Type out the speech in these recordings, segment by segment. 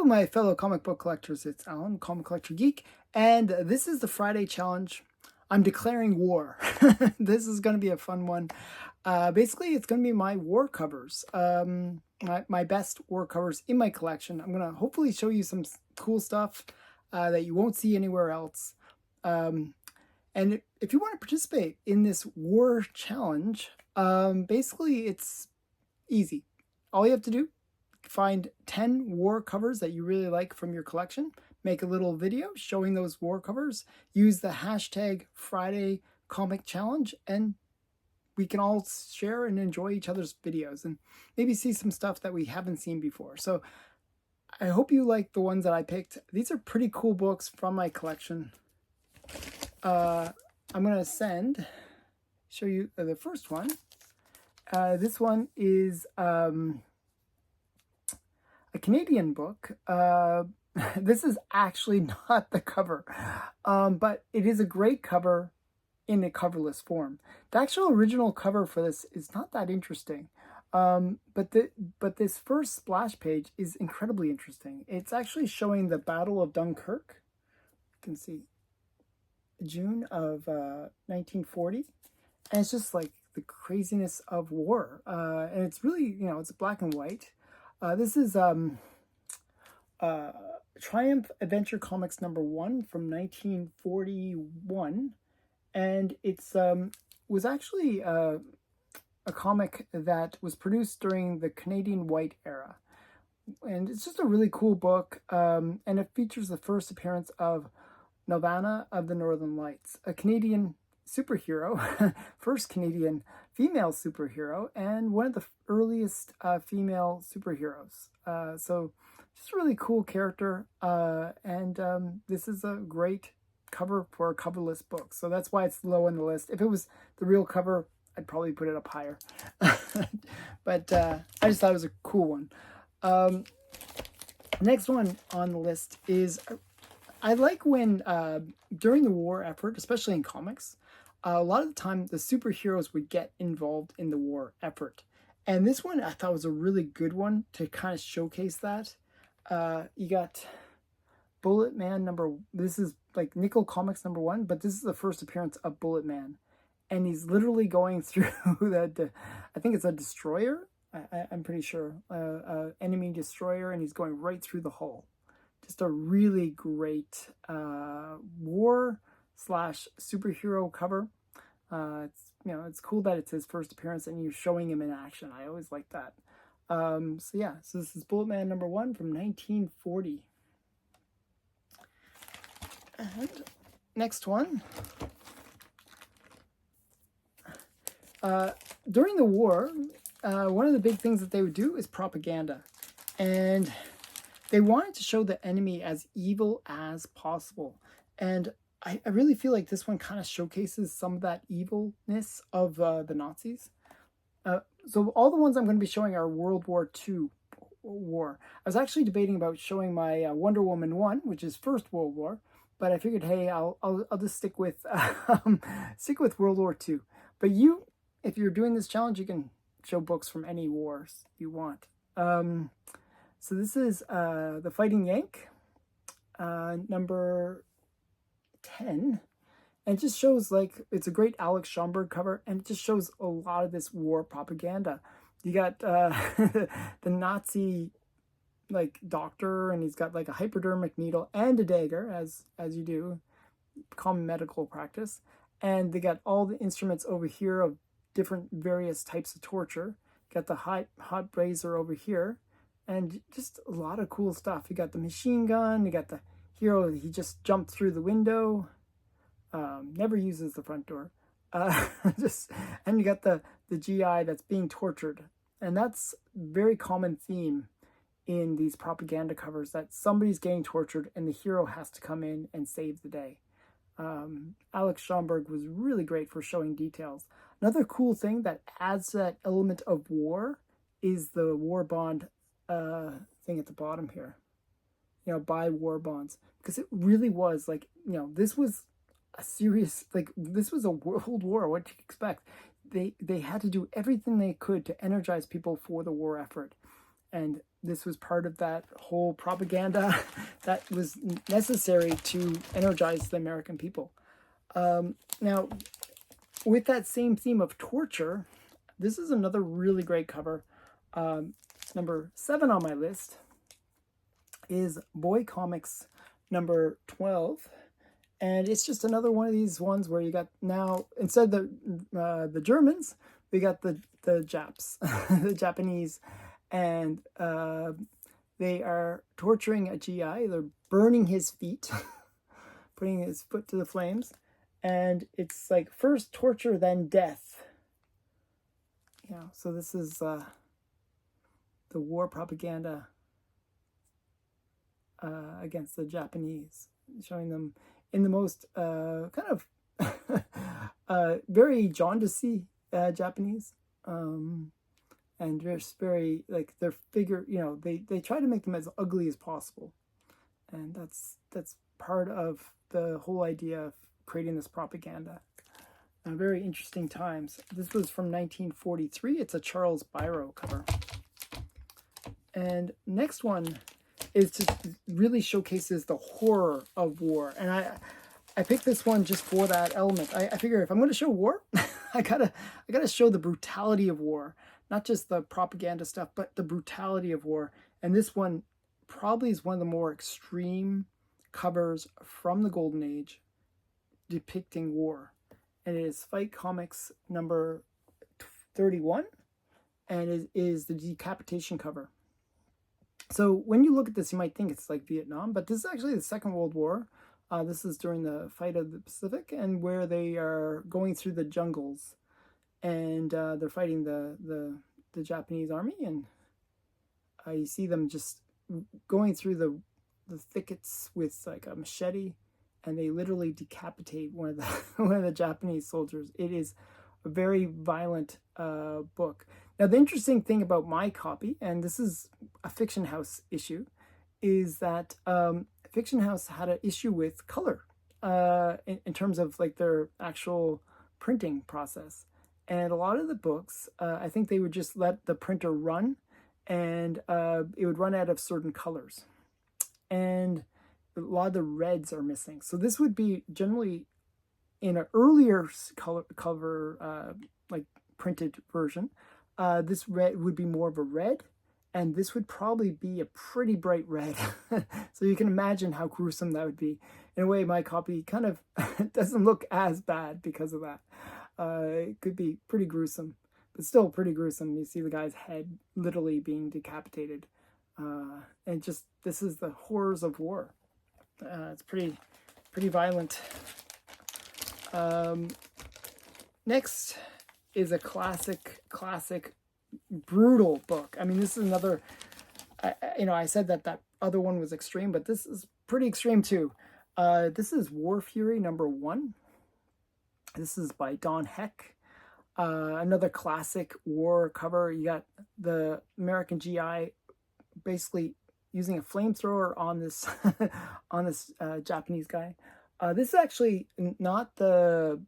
Hello, my fellow comic book collectors. It's Alan, Comic Collector Geek, and this is the Friday challenge. I'm declaring war. This is going to be a fun one. Basically, it's going to be my war covers, my best war covers in my collection. I'm going to hopefully show you some cool stuff that you won't see anywhere else. And if you want to participate in this war challenge, basically it's easy. All you have to do, find 10 war covers that you really like from your collection, make a little video showing those war covers, use the hashtag Friday Comic Challenge, and we can all share and enjoy each other's videos and maybe see some stuff that we haven't seen before. So I hope you like the ones that I picked. These are pretty cool books from my collection. I'm going to show you the first one. This one is a Canadian book. This is actually not the cover, but it is a great cover in a coverless form. The actual original cover for this is not that interesting, but this first splash page is incredibly interesting. It's actually showing the Battle of Dunkirk. You can see June of 1940, and it's just like the craziness of war, and it's really, it's black and white. This is Triumph Adventure Comics #1 from 1941, and it's was actually a comic that was produced during the Canadian White era, and it's just a really cool book, and it features the first appearance of Nelvana of the Northern Lights, a Canadian superhero, first Canadian female superhero, and one of the earliest female superheroes. So just a really cool character, and this is a great cover for a coverless book. So that's why it's low on the list. If it was the real cover, I'd probably put it up higher. But I just thought it was a cool one. Next one on the list is, I like when during the war effort, especially in comics, a lot of the time the superheroes would get involved in the war effort. And this one I thought was a really good one to kind of showcase that. You got Bullet Man this is like Nickel Comics #1, but this is the first appearance of Bullet Man. And he's literally going through I think it's a destroyer, I'm pretty sure, enemy destroyer, and he's going right through the hull. Just a really great war/superhero cover. It's cool that it's his first appearance and you're showing him in action. I always like that. So this is Bullet Man #1 from 1940. And next one. During the war, one of the big things that they would do is propaganda. And they wanted to show the enemy as evil as possible. And I really feel like this one kind of showcases some of that evilness of the Nazis. So all the ones I'm going to be showing are World War II war. I was actually debating about showing my Wonder Woman 1, which is First World War, but I figured, hey, I'll just stick with World War II. But if you're doing this challenge, you can show books from any wars you want. So this is The Fighting Yank, number 10, and it just shows, like, it's a great Alex Schomburg cover, and it just shows a lot of this war propaganda. You got the Nazi, like, doctor, and he's got like a hypodermic needle and a dagger, as you do, common medical practice, and they got all the instruments over here of different various types of torture. Got the hot brazier over here, and just a lot of cool stuff. You got the machine gun, you got the hero, he just jumped through the window, never uses the front door, and you got the GI that's being tortured. And that's a very common theme in these propaganda covers, that somebody's getting tortured and the hero has to come in and save the day. Alex Schomburg was really great for showing details. Another cool thing that adds to that element of war is the war bond thing at the bottom here. Buy war bonds, because it really was like, this was a serious, like, this was a world war. What do you expect? They had to do everything they could to energize people for the war effort. And this was part of that whole propaganda that was necessary to energize the American people. Now, with that same theme of torture, this is another really great cover. Number 7 on my list is Boy Comics number 12. And it's just another one of these ones where you got now, instead of the Germans, we got the Japs, the Japanese, and they are torturing a GI. They're burning his feet, putting his foot to the flames. And it's like first torture, then death. So this is the war propaganda against the Japanese, showing them in the most kind of very jaundicey Japanese, and just very like their figure. They try to make them as ugly as possible, and that's part of the whole idea of creating this propaganda. Very interesting times. This was from 1943. It's a Charles Biro cover. And next one is to really showcases the horror of war. And I picked this one just for that element. I figure if I'm going to show war, I gotta show the brutality of war, not just the propaganda stuff, but the brutality of war. And this one probably is one of the more extreme covers from the Golden Age depicting war. And it is Fight Comics number 31, and it is the decapitation cover. So when you look at this, you might think it's like Vietnam, but this is actually the Second World War. This is during the fight of the Pacific, and where they are going through the jungles, and they're fighting the Japanese army, and you see them just going through the thickets with like a machete, and they literally decapitate one of the Japanese soldiers. It is a very violent book. Now, the interesting thing about my copy, and this is a Fiction House issue, is that Fiction House had an issue with color in terms of like their actual printing process. And a lot of the books, I think they would just let the printer run, and it would run out of certain colors. And a lot of the reds are missing. So this would be generally in an earlier cover like printed version. This red would be more of a red, and this would probably be a pretty bright red. So you can imagine how gruesome that would be. In a way, my copy kind of doesn't look as bad because of that. It could be pretty gruesome, but still pretty gruesome. You see the guy's head literally being decapitated. And just, this is the horrors of war. It's pretty violent. Next is a classic brutal book. I mean, this is another, I said that other one was extreme, but this is pretty extreme too. This is War Fury number 1. This is by Don Heck. Another classic war cover. You got the American GI basically using a flamethrower on this on this Japanese guy. This is actually not the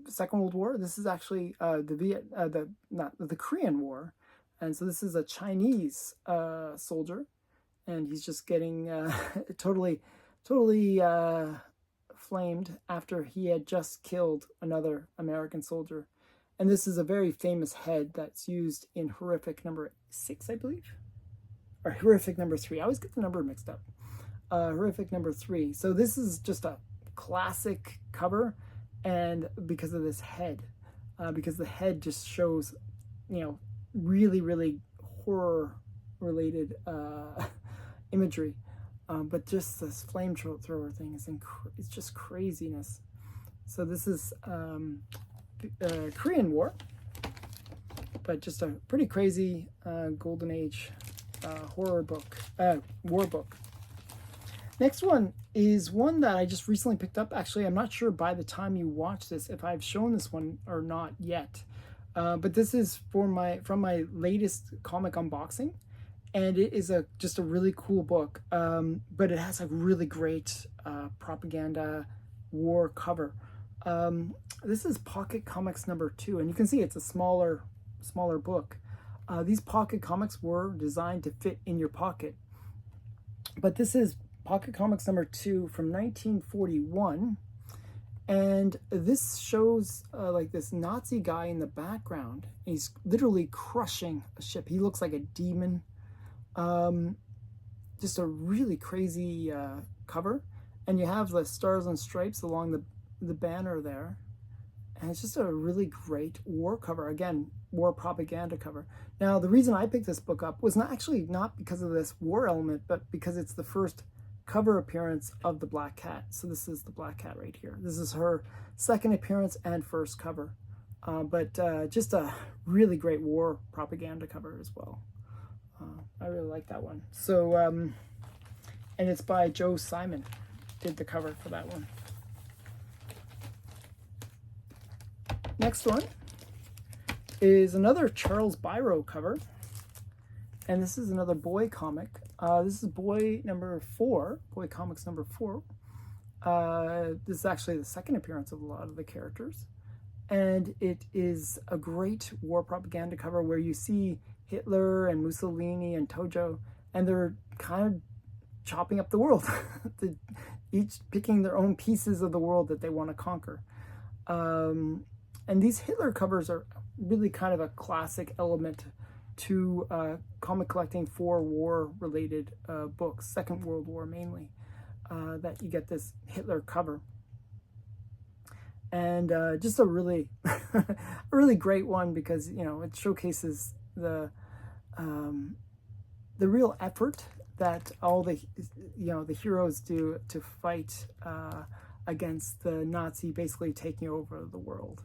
Second World War. This is actually the Korean War, and so this is a Chinese soldier, and he's just getting totally flamed after he had just killed another American soldier. And this is a very famous head that's used in Horrific number 6, I believe, or Horrific number 3. I always get the number mixed up. Horrific number 3. So this is just a classic cover, and because of this head, because the head just shows, really horror related imagery, but just this flamethrower thing is it's just craziness. So this is Korean War, but just a pretty crazy Golden Age horror book, war book. Next one is one that I just recently picked up. Actually, I'm not sure by the time you watch this if I've shown this one or not yet. But this is from my latest comic unboxing, and it is just a really cool book. But it has a really great propaganda war cover. This is Pocket Comics number 2, and you can see it's a smaller book. These pocket comics were designed to fit in your pocket. But this is Pocket Comics number 2 from 1941. And this shows like this Nazi guy in the background. He's literally crushing a ship. He looks like a demon. Just a really crazy cover. And you have the stars and stripes along the banner there. And it's just a really great war cover. Again, war propaganda cover. Now, the reason I picked this book up was not because of this war element, but because it's the first cover appearance of the Black Cat. So this is the Black Cat right here. This is her second appearance and first cover. But just a really great war propaganda cover as well. I really like that one. So, and it's by Joe Simon, did the cover for that one. Next one is another Charles Biro cover. And this is another boy comic. This is boy number 4, boy comics number 4. This is actually the second appearance of a lot of the characters. And it is a great war propaganda cover where you see Hitler and Mussolini and Tojo, and they're kind of chopping up the world, each picking their own pieces of the world that they want to conquer. And these Hitler covers are really kind of a classic element to comic collecting for war-related books, Second World War mainly, that you get this Hitler cover. And just a really, a really great one because, you know, it showcases the real effort that all the, you know, the heroes do to fight against the Nazi basically taking over the world.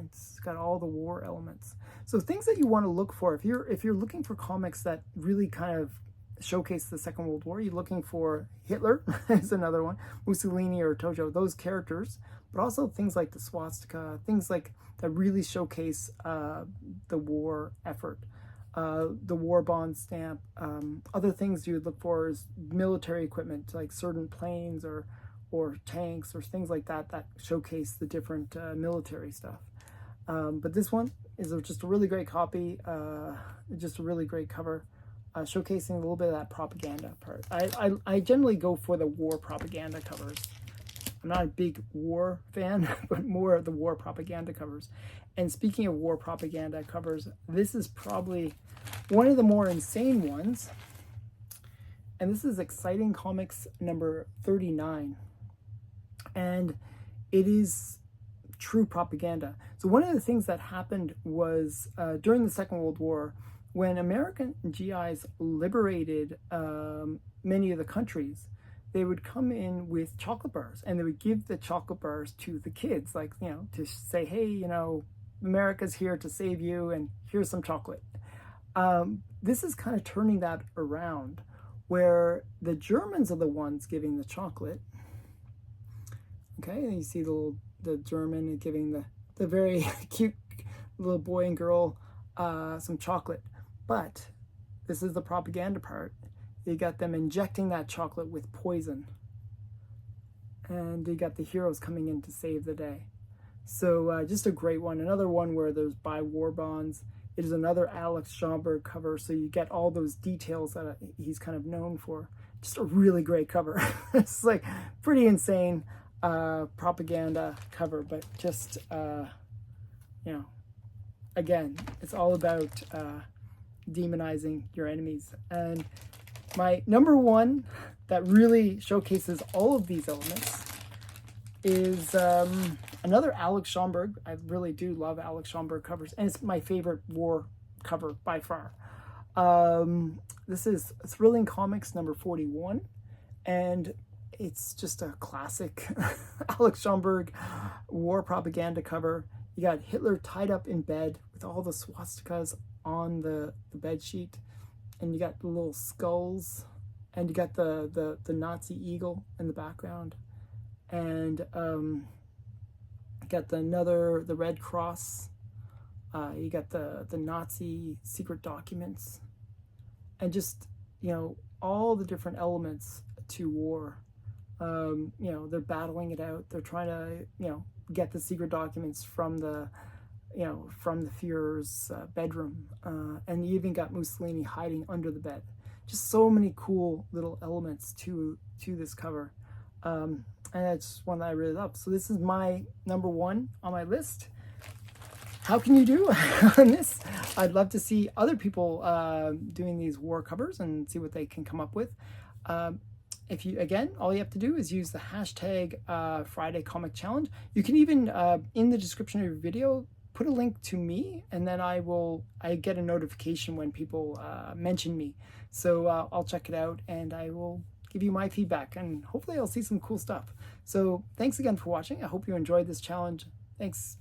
It's got all the war elements. So things that you want to look for if you're looking for comics that really kind of showcase the Second World War, you're looking for Hitler is another one, Mussolini or Tojo, those characters, but also things like the swastika, things like that really showcase the war effort. The war bond stamp. Other things you would look for is military equipment, like certain planes or tanks or things like that that showcase the different military stuff. But this one is just a really great copy, just a really great cover, showcasing a little bit of that propaganda part. I generally go for the war propaganda covers. I'm not a big war fan, but more of the war propaganda covers. And speaking of war propaganda covers, this is probably one of the more insane ones. And this is Exciting Comics number 39. And it is true propaganda. So one of the things that happened was during the Second World War, when American GIs liberated many of the countries, they would come in with chocolate bars and they would give the chocolate bars to the kids, like, you know, to say, hey, you know, America's here to save you and here's some chocolate. This is kind of turning that around where the Germans are the ones giving the chocolate. Okay, and you see the German giving the very cute little boy and girl some chocolate. But this is the propaganda part. You got them injecting that chocolate with poison. And you got the heroes coming in to save the day. So just a great one. Another one where there's buy war bonds. It is another Alex Schomburg cover. So you get all those details that he's kind of known for. Just a really great cover. It's like pretty insane propaganda cover. But just, you know, again, it's all about demonizing your enemies. And my number one that really showcases all of these elements is another Alex Schomburg. I really do love Alex Schomburg covers, and it's my favorite war cover by far. This is Thrilling Comics number 41, and it's just a classic Alex Schomburg war propaganda cover. You got Hitler tied up in bed with all the swastikas on the bed sheet, and you got the little skulls, and you got the Nazi eagle in the background, and you got the Red Cross. You got the Nazi secret documents, and just, you know, all the different elements to war. You know, they're battling it out. They're trying to, you know, get the secret documents from the you know, from the Führer's bedroom, and you even got Mussolini hiding under the bed. Just so many cool little elements to this cover, and it's one that I really love. So this is my number one on my list. How can you do on this? I'd love to see other people doing these war covers and see what they can come up with. If you, again, all you have to do is use the hashtag Friday Comic Challenge. You can even, in the description of your video, put a link to me, and then I get a notification when people mention me. So I'll check it out, and I will give you my feedback, and hopefully I'll see some cool stuff. So thanks again for watching. I hope you enjoyed this challenge. Thanks.